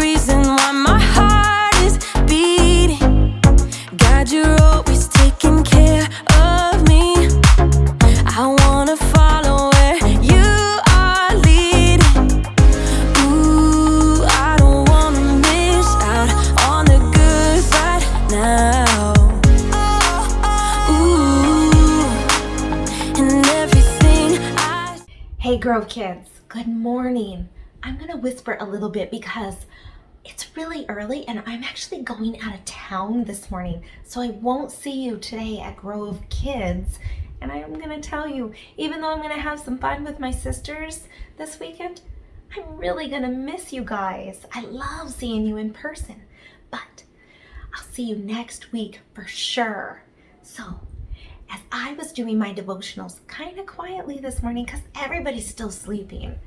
reason why my heart is beating. God, you're always taking care of me. I wanna follow where you are leading. Ooh, I don't wanna miss out on the good right now. Ooh, and everything I... Hey Grove kids, good morning. I'm gonna whisper a little bit because it's really early and I'm actually going out of town this morning, so I won't see you today at Grove Kids. And I'm gonna tell you, even though I'm gonna have some fun with my sisters this weekend, I'm really gonna miss you guys. I love seeing you in person, but I'll see you next week for sure. So, as I was doing my devotionals kind of quietly this morning because everybody's still sleeping,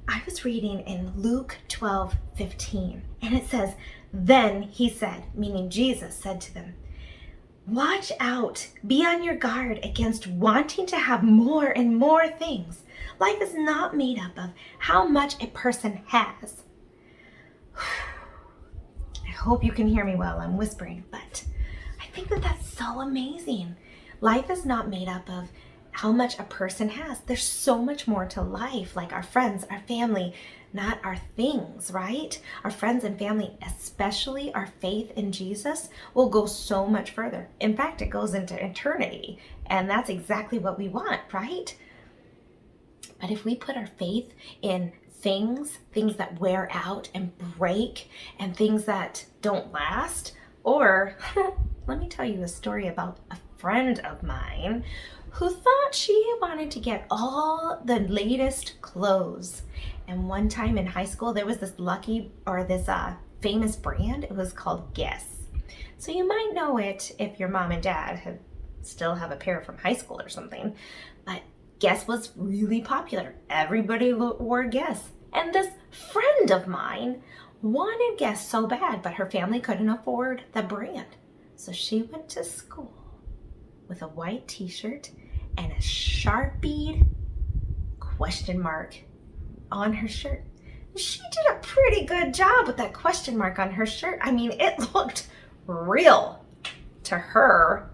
I was reading in Luke 12:15, and it says, "Then he said," meaning Jesus said to them, "Watch out, be on your guard against wanting to have more and more things. Life is not made up of how much a person has." I hope you can hear me well. I'm whispering, but I think that that's so amazing. Life is not made up of how much a person has. There's so much more to life, like our friends, our family, not our things, right? Our friends and family, especially our faith in Jesus, will go so much further. In fact, it goes into eternity, and that's exactly what we want, right? But if we put our faith in things that wear out and break, and things that don't last, or let me tell you a story about a friend of mine who thought she wanted to get all the latest clothes. And one time in high school, there was this famous brand. It was called Guess. So you might know it if your mom and dad still have a pair from high school or something. But Guess was really popular. Everybody wore Guess. And this friend of mine wanted Guess so bad, but her family couldn't afford the brand. So she went to school with a white t-shirt and a Sharpied question mark on her shirt. She did a pretty good job with that question mark on her shirt. I mean, it looked real to her.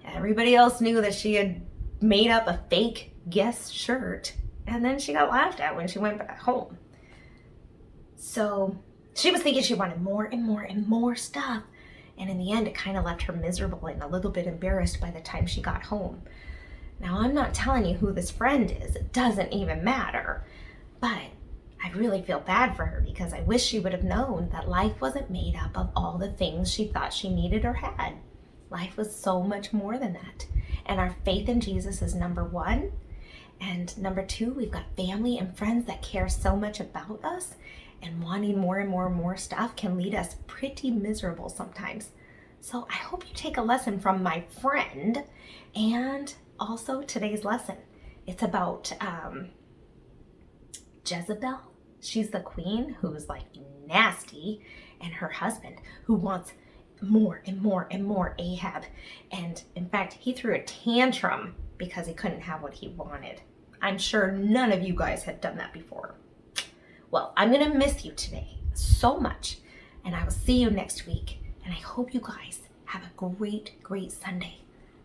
Everybody else knew that she had made up a fake Guess shirt, and then she got laughed at when she went back home. So she was thinking she wanted more and more and more stuff. And in the end, it kind of left her miserable and a little bit embarrassed by the time she got home. Now, I'm not telling you who this friend is. It doesn't even matter. But I really feel bad for her because I wish she would have known that life wasn't made up of all the things she thought she needed or had. Life was so much more than that. And our faith in Jesus is number one. And number two, we've got family and friends that care so much about us. And wanting more and more and more stuff can lead us pretty miserable sometimes. So I hope you take a lesson from my friend and also today's lesson. It's about Jezebel. She's the queen who's like nasty, and her husband who wants more and more and more Ahab. And in fact, he threw a tantrum because he couldn't have what he wanted. I'm sure none of you guys had done that before. Well, I'm going to miss you today so much, and I will see you next week. And I hope you guys have a great, great Sunday.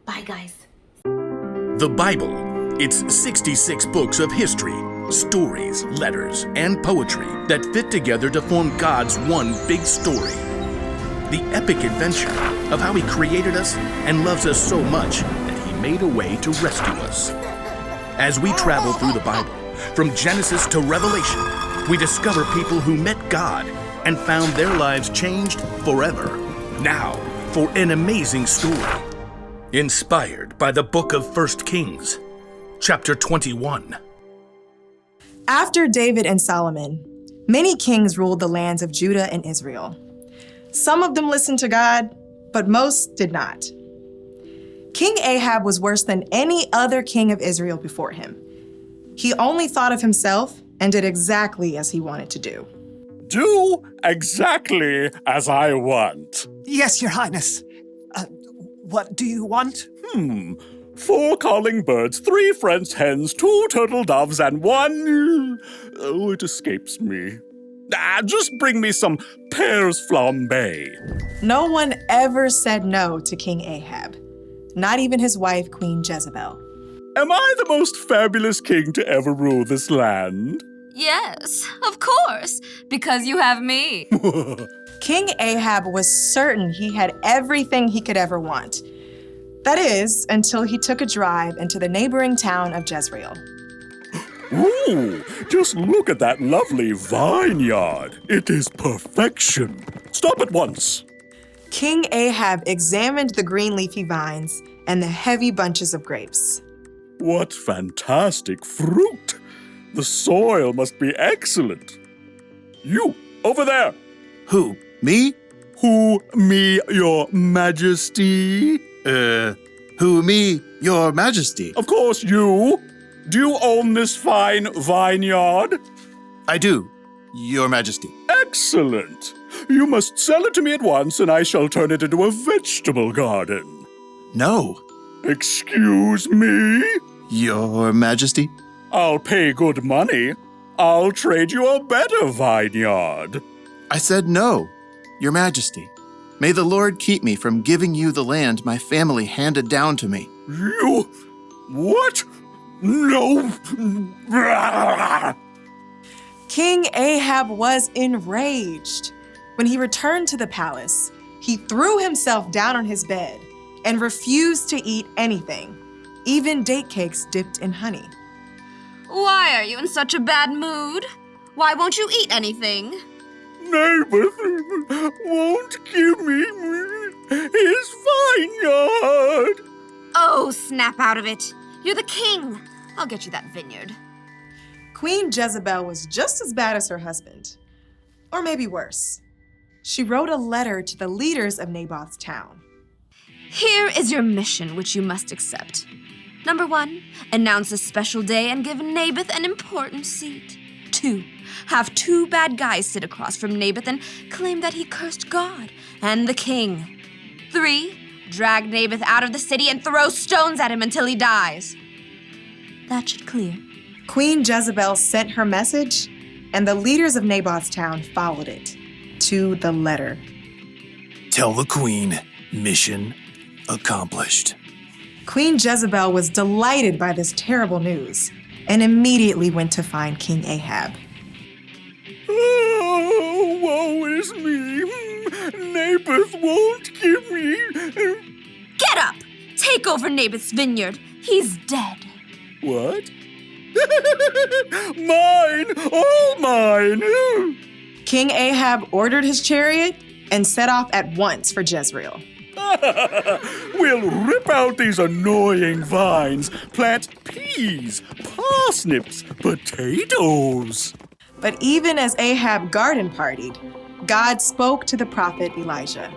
Bye, guys. The Bible. It's 66 books of history, stories, letters, and poetry that fit together to form God's one big story. The epic adventure of how He created us and loves us so much that He made a way to rescue us. As we travel through the Bible, from Genesis to Revelation, we discover people who met God and found their lives changed forever. Now, for an amazing story. Inspired by the book of 1 Kings, chapter 21. After David and Solomon, many kings ruled the lands of Judah and Israel. Some of them listened to God, but most did not. King Ahab was worse than any other king of Israel before him. He only thought of himself and did exactly as he wanted to do. Do exactly as I want. Yes, Your Highness. What do you want? 4 calling birds, 3 French hens, 2 turtle doves, and 1... Oh, it escapes me. Just bring me some pears flambé. No one ever said no to King Ahab, not even his wife, Queen Jezebel. Am I the most fabulous king to ever rule this land? Yes, of course, because you have me. King Ahab was certain he had everything he could ever want. That is, until he took a drive into the neighboring town of Jezreel. Ooh, just look at that lovely vineyard. It is perfection. Stop at once. King Ahab examined the green leafy vines and the heavy bunches of grapes. What fantastic fruit. The soil must be excellent. You, over there. Who? Me? Who, me, your majesty? Who, me? Your Majesty? Of course, you. Do you own this fine vineyard? I do, Your Majesty. Excellent. You must sell it to me at once, and I shall turn it into a vegetable garden. No, Excuse me? Your Majesty. I'll pay good money. I'll trade you a better vineyard. I said no, Your Majesty. May the Lord keep me from giving you the land my family handed down to me. You... what? No. King Ahab was enraged. When he returned to the palace, he threw himself down on his bed and refused to eat anything, even date cakes dipped in honey. Why are you in such a bad mood? Why won't you eat anything? Naboth won't give me his vineyard. Oh, snap out of it. You're the king. I'll get you that vineyard. Queen Jezebel was just as bad as her husband, or maybe worse. She wrote a letter to the leaders of Naboth's town. Here is your mission, which you must accept. Number 1, announce a special day and give Naboth an important seat. 2, have 2 bad guys sit across from Naboth and claim that he cursed God and the king. 3, drag Naboth out of the city and throw stones at him until he dies. That should clear. Queen Jezebel sent her message, and the leaders of Naboth's town followed it, to the letter. Tell the queen, mission accomplished. Queen Jezebel was delighted by this terrible news and immediately went to find King Ahab. Oh, woe is me. Naboth won't give me... Get up! Take over Naboth's vineyard. He's dead. What? Mine! All mine! King Ahab ordered his chariot and set off at once for Jezreel. We'll rip out these annoying vines, plant peas, parsnips, potatoes. But even as Ahab garden partied, God spoke to the prophet Elijah.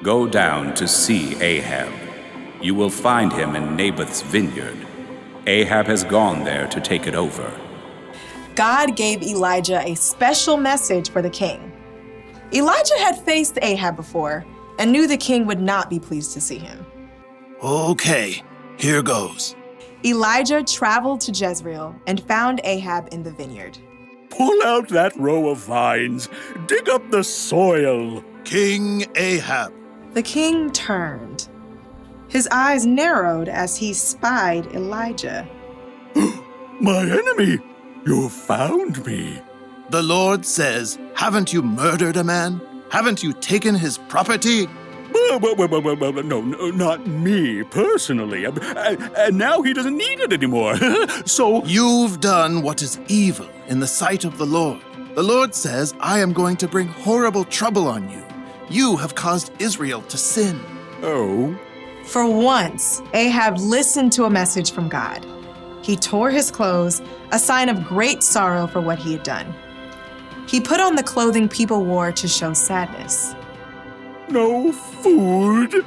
Go down to see Ahab. You will find him in Naboth's vineyard. Ahab has gone there to take it over. God gave Elijah a special message for the king. Elijah had faced Ahab before and knew the king would not be pleased to see him. Okay, here goes. Elijah traveled to Jezreel and found Ahab in the vineyard. Pull out that row of vines. Dig up the soil. King Ahab. The king turned. His eyes narrowed as he spied Elijah. My enemy, you found me. The Lord says, haven't you murdered a man? Haven't you taken his property? No, not me personally. And now he doesn't need it anymore. So You've done what is evil in the sight of the Lord. The Lord says, I am going to bring horrible trouble on you. You have caused Israel to sin. Oh. For once, Ahab listened to a message from God. He tore his clothes, a sign of great sorrow for what he had done. He put on the clothing people wore to show sadness. No food.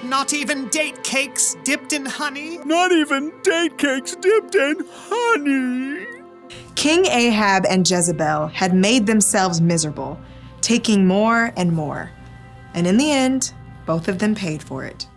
Not even date cakes dipped in honey? Not even date cakes dipped in honey. King Ahab and Jezebel had made themselves miserable, taking more and more. And in the end, both of them paid for it.